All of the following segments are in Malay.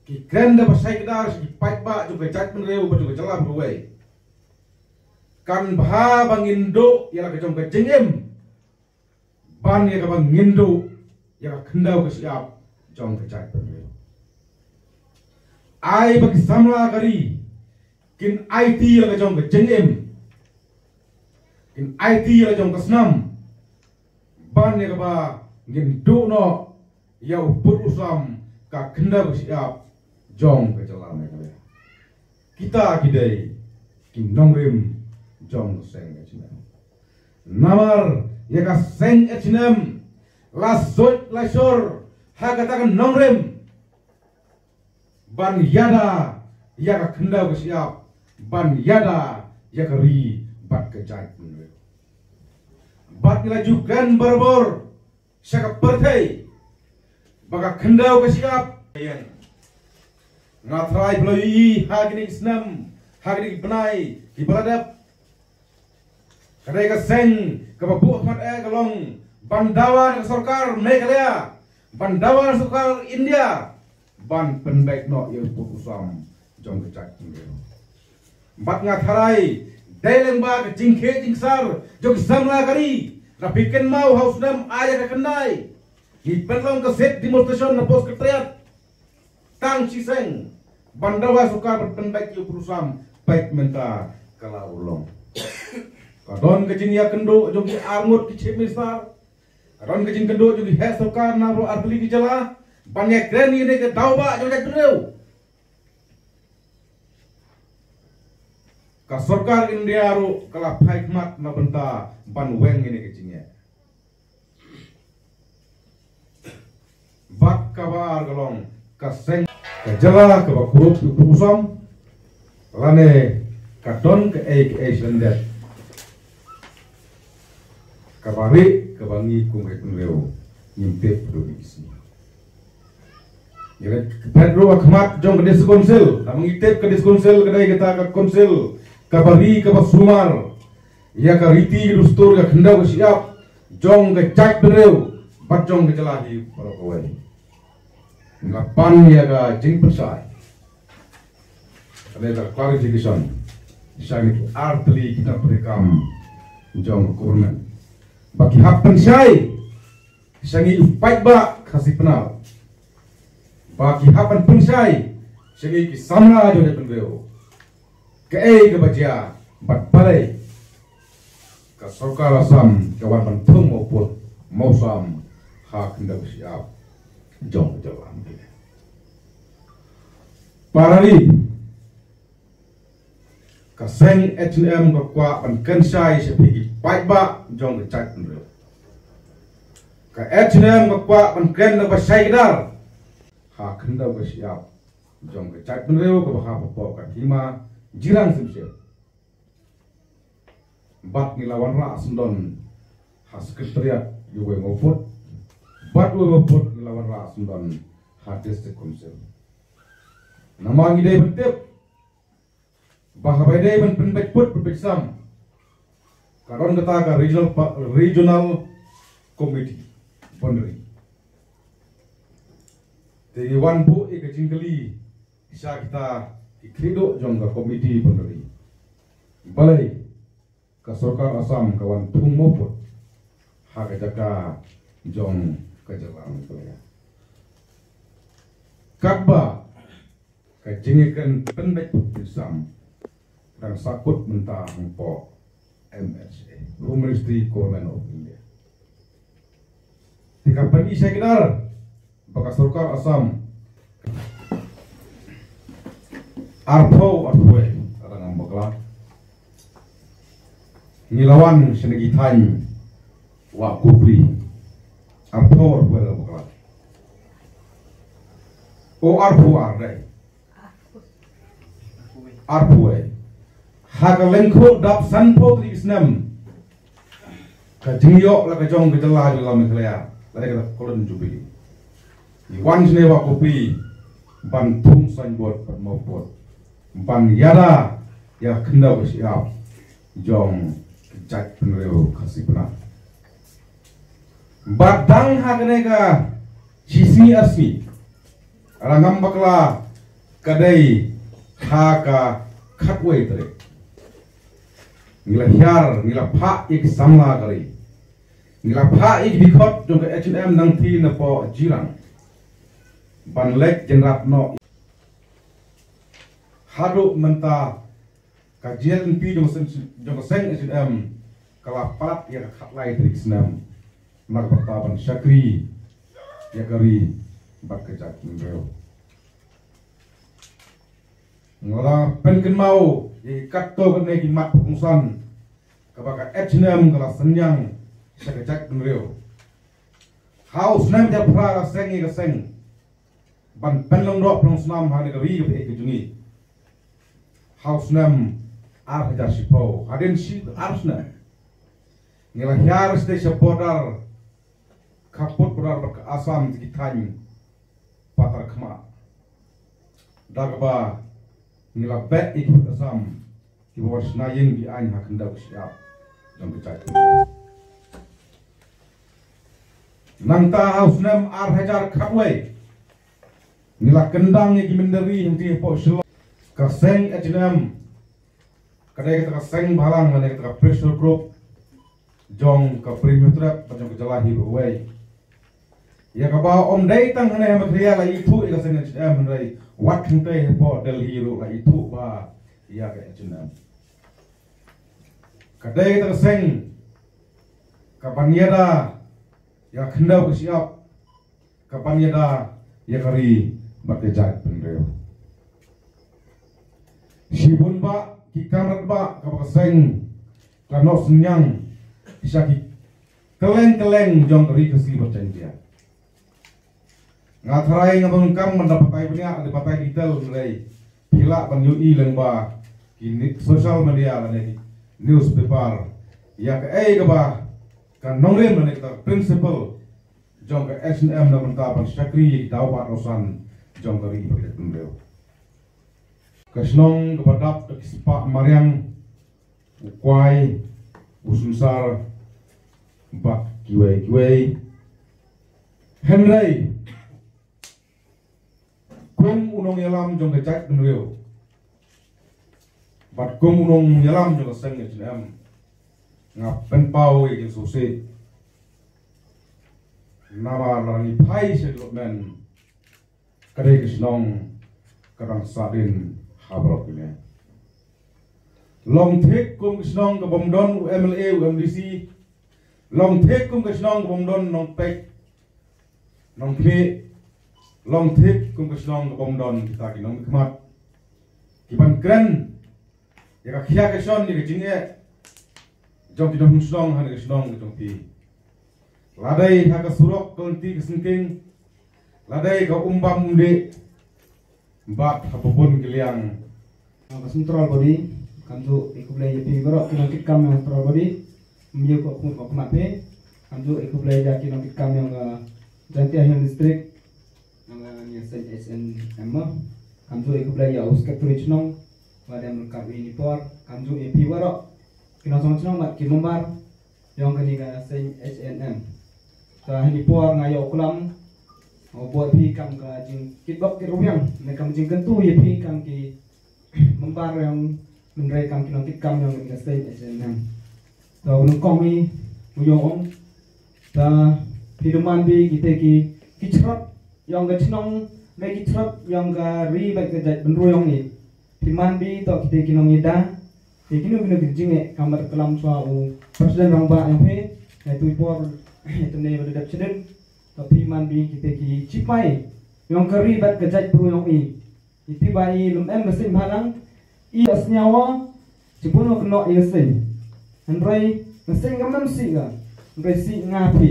Ki granda pasai kedar si pait ba juga cat menreu juga celah berway. Kan bah bangindo ialah kecom kejengem. Ban ia ka bangindo ialah kendau ke siap jong kecat menreu. Ai bagi samla kari kin IT ialah kecom kejengem. Kin IT ialah jong kesnam. Ban ia ka ba ngindo no ia upur usam ka kendau ke siap jong kejalan mereka. Kita kidai kin nongrim jong seng ecinem. Namar ya ka seng ecinem lasot lasor ha katakan nongrim ban yada ya ka kendau ke siap ban yada ya ka ri bat kejat menurut. Bat dilajukan berbor syaka pertai baka kendau ke siap ngatrai pelalui hagini isnam hagini benai di beradab kadai ka seng ka babu ahmad kalong bandawan sarkar Meghalaya bandawan sarkar India ban penbaik no yang putusam jong kecak ngero bat ngatrai daileng ba jingke jingsar jong samla kari rapiken mau hausnam aya ka kendai di penlong ka set di station na pos ketriat tang ciseng bandawa suka berpendak yu perusam baik menta kala ulong kadon kejin ya kendo jogi arngut di chemistar kadon kejin kendo jogi het suka nabro artli di jala banyak kren ini ke tauba jogi dreu ka sarkar India ru kala hikmat na benta ban weng ini kejinnya bak kabar galong kaseng kejala ke bakurup usam lane kadon ke sendet kabari ke bangi kumai kunreo nyimpe produksi ya Pedro Ahmad jong ke konsil ta mengitip ke konsil kedai kita ke konsil kabari ke basumar ya ka riti rustur ka khendau ke siap jong ke cak bereu bat jong ke jalahi para kawai ngapan ya ga jing persai ada clarification disani artli kita berekam jong kurnan bagi hak pensai sangi upai ba kasih penal bagi hapan pensai sangi ki samna jo de penbeo ke ke baja bat balai ka sarkar Assam kawan pentung maupun mausam hak hendak siap jong jalan parali kaseng H&M kwa pan kensai sepigi paiba jong chat nro ka H&M kwa pan kren na basai dar ha khanda ba siap jong chat nro ka ba po ka hima jirang simse bat nilawan ra sundon ha sekretariat yuwe ngopot bat we ngopot nilawan ra sundon ha district council namang ide betip bahabai dai ban penbek put bersam karon kata ka regional committee pondri te wan bu e ka jingkali isa kita ikrido jong ka committee pondri balai ka sarkar Assam kawan tung mopot ha ka jaka jong ka jalan pelaya kakba kajingikan pendek bersam dan sakut mentah po MSA Ministry Government of India. Tika pagi saya kenal baka sarkar Assam arpo orang ambakla nilawan senegitan wa kupri arpo ambakla o arpo arday arpuai hak lengko dap sanpo di isnam ka jingyo la ka jong ka jala la Meghalaya la ka kolon jubili ni wan sne wa kopi ban tum signboard pat mopot ban yada ya kenda ko siap jong chat penreo kasih pernah badang hagnega jisi asmi rangam bakla kadai haka khatway tere ngila hyar ngila pha ik samla kari ngila pha ik bikot jong ke H&M nang thi na po jirang ban lek jenrat no hadu menta kajian pi jong seng H&M kala palat ya khatlai trik senam nak pertaban syakri ya kari bak kejak ngreo ngola penken mau ye katto kan ki mat pungsan kabaka H&M kala senyang sekejak ngreo haus nam ja pra seng ga seng ban penlong dok plong snam ha ne ri ke jungi haus nam ar ja sipo haden si arsna ngela hyar ste sepodar kaput podar bak asam ki tani patar khma dagba ngela bet ikut asam ki bawar snayeng di an ha kenda siap jong kecai nangta haus nam ar hajar khatway ngela kendang ki menderi henti po selo kaseng H&M kadai kita kaseng balang mana kita pressure group jong ka premium trap jong jala hi way ya ka ba om dai tang hane ma kriya la itu ka sen H&M rai wat thunte po del hero la itu ba ya ka H&M kadai kita seng ka banyada ya khendau ka siap ka banyada ya kari bakke jat penreo sibun ba kikamat ba ka seng ka no senyang bisa ki keleng jong keri kesi bercen dia ngatarai ngabung kam mendapatai punya ada patai detail mulai pila penyui lengba kini sosial media lagi newspaper ya ke ba kan nongren mana kita principle jong ke H&M na mentapan syakri dapat rosan jong keri berket bendel kesnong kepadap kesepak mariang ukwai usumsar bak kiwai Henry kum unong yalam jong kecak nreo bat kum unong yalam jong seng H&M ngap penpau ye sose nama rangi pai settlement kadai kesnong kadang sadin habrok ini long thek kum kesnong ke bomdon UMLA UMDC long thek kum kesnong ke bomdon nong pek nong kle long thek kum kesnong ke bomdon kita ki nong khmat kiban kren ya ka khia ke son ni ke jinge jong ki dong snong han ke snong ke jong pi ladai ha ka surok konti ke singking ladai ka umbam unde bat habubun kiliang control body kanju ikublai yapi berok kinokit kam yang control body miyo ko mape kanju ikublai ja kinokit kam yang jantia yang distrik yang sen SNM kanju ikublai ya uskat tulichnong wadam kap ini por kanju yapi berok kinosong chnong mat kimombar yang keniga sen SNM ta ini por ngayo kulam buat pi kam ka jing kitbak ki rubyang ne kam jing kentu ye pi kam ki membar yang menrai kam ki nongkit kam yang ke state SNM ta unong komi uyong ta piduman bi kita ki kichrap yang ga chnong me kichrap yang ga ri ba ke jat benru yang ni piman bi to kita ki nong ida ki kinu jing e kamar kelam swa u presiden rong ba yang pe tu por tu ne ba dap chiden tapi mandi kita ki cipai yang keribat kejat beruyong iti bai lum mesin halang i asnyawa cipuno keno i mesin andrai mesin gamam si ga andrai si ngapi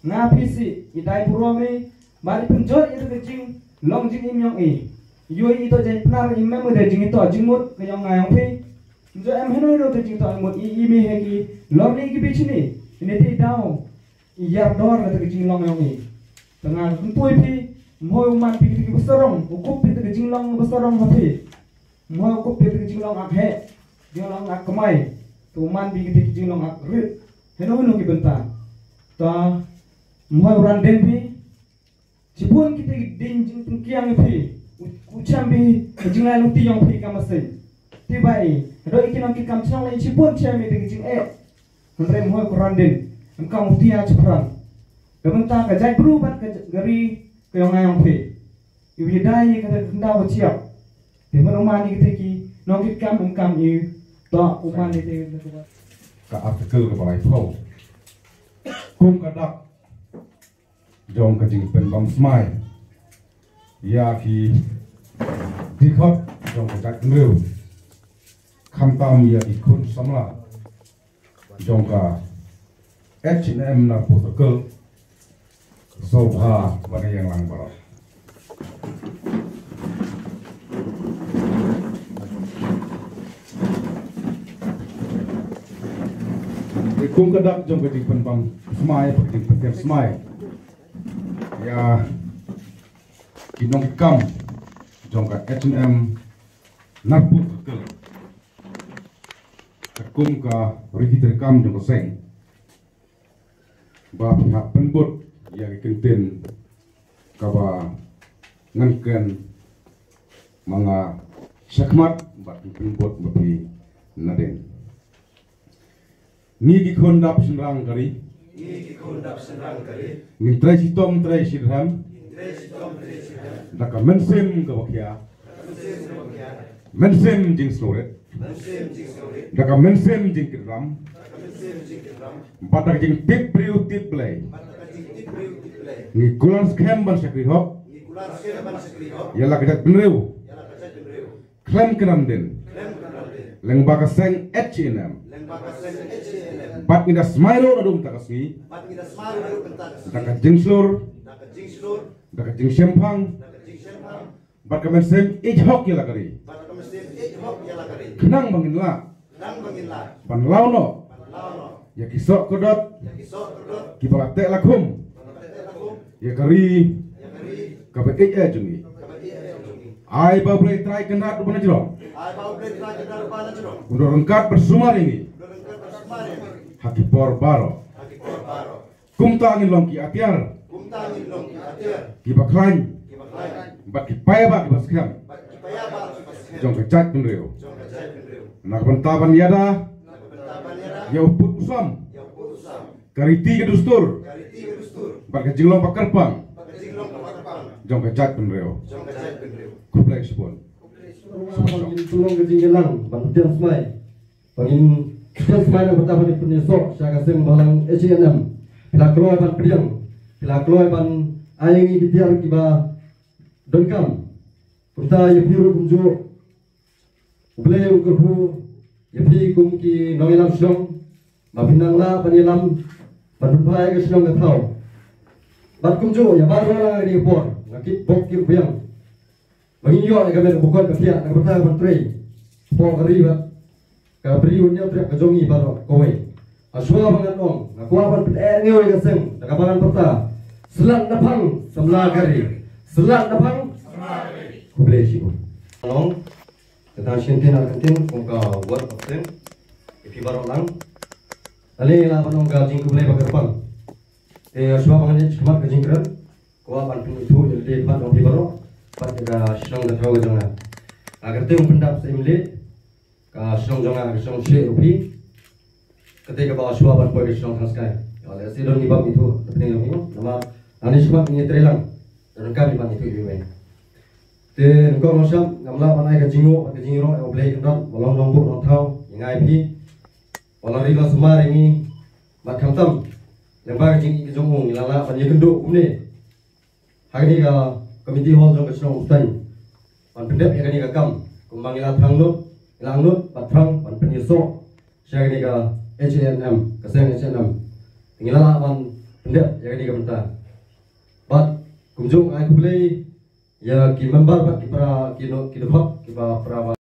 ngapi si idai burome bari penjot itu kecing long jing imyong yoi itu jai pnar imam udah jing itu jingmut ke yang ngayong pi jo em heno itu jing to imut mi heki lorni ki bichini ini ti dau iyar dor kata kecing long yang ini tengah kumpul pi mau umat pi kecing besarong ukup pi kecing long besarong tapi mau ukup pi kecing long akhe jing long ak kemai tu umat pi kecing long ak rit heno ki bentar ta mohon randen pi cipun kita din jing kiang pi ucam bi jingai luti yang pi kamasai tibai do ikin ki kam chang lai cipun chami de jing Menteri mohon randen engkau mesti cepran Kementak kajai berubat gari kayong pi ibu dai kata kendau ciap di mana umani kita ki nongkit kam i to umani te ka artikel ke balai phau kum kadak jong ka jing pen bam smai ya ki dikhot jong ka jak neu kham tam ya ikun samla jong ka H&M na protokol sobha bana yang lang barok kum kadak jong ka jing pen bam smai pa jing pen smai ya kinong kam jong ka H&M na protokol kum ka register kam jong ka seng ba pihak penbut yang ikentin kaba ngangken mga syakmat bat penbut bapi naden ni gikondap senrang kari ni trai sitom trai sirham daka mensem kawakia mensem jing sloret daka mensem jing kiram batak jing tip priu tip play ni kulan scam ban sakri hop yala kajak benreu klem kenam den leng baka seng H&M bat nida smilo adum takasni daka jing slur daka jing sempang bat kamen seng hok yala kari kenang bangin la ban launo ya kisok kodot kibala tek lakum ya kari kabek jungi ai ba boleh try kendat bana jero untuk rengkat bersumar ini hakipor baro kum ta angin longki atiar kibaklain bat kipaya ba kibaskam jong kecak penreo nak bentaban yada ya uput usam kariti kedustur baka jinglong pakarpang jong kajak penreo kuplai sepon tulong kejinggelang bantian semai bangin kita semai yang pertama di penyesok saya kasih balang H&M bila keluar ban priang bila keluar ban ayang ini biar kiba dengkam kita ya biru kunju boleh ukurhu ya bi kum ki nongilam sidong mapinang la panilam pandupai ke sidong gatau bat kunju ya baru la ni por ngakit bok ki biang Menginyo yang kami bukan kefiat, yang bertanya menteri, pol keribat, kebriunnya teriak kejongi baru kowe. Aswa bangan ong, ngakuapan penengyo yang keseng, nakabangan perta, selat napang semla gari, selat napang kublai sibuk. Ong, tentang sintin argentin, kongka buat opsen, ipi baru lang, ali lapan ong gajing kublai bagerpang. Aswa bangan ini cuma gajing keren, kuapan itu jadi depan ong baru. Pada senang dan tahu jangan. Agar tu pendap seimli, senang jangan senang share upi. Ketika bawa suapan boleh senang transkai. Oleh sidon ibam itu penting lagi. Nama anies mak ini terhilang. Dan kami ban itu ibu. Dan kau macam namla panai kejingo oblay kendam, walau nombor non tahu, yang IP, walau rilas semar ini, macam tam, lembaga jing kejongong, lala panai kenduk umne. Hari ni Komiti hall jong kesong ustai, pan pendek yang kini kakam, kumbang ilat terang nut, ilang nut, patrang, pan penyesok, saya kini ka H&M, keseng H&M, tinggal pan pendek yang kini kementar, bat kunjung aku beli, ya ki member bat ki para ki no ki dot ki para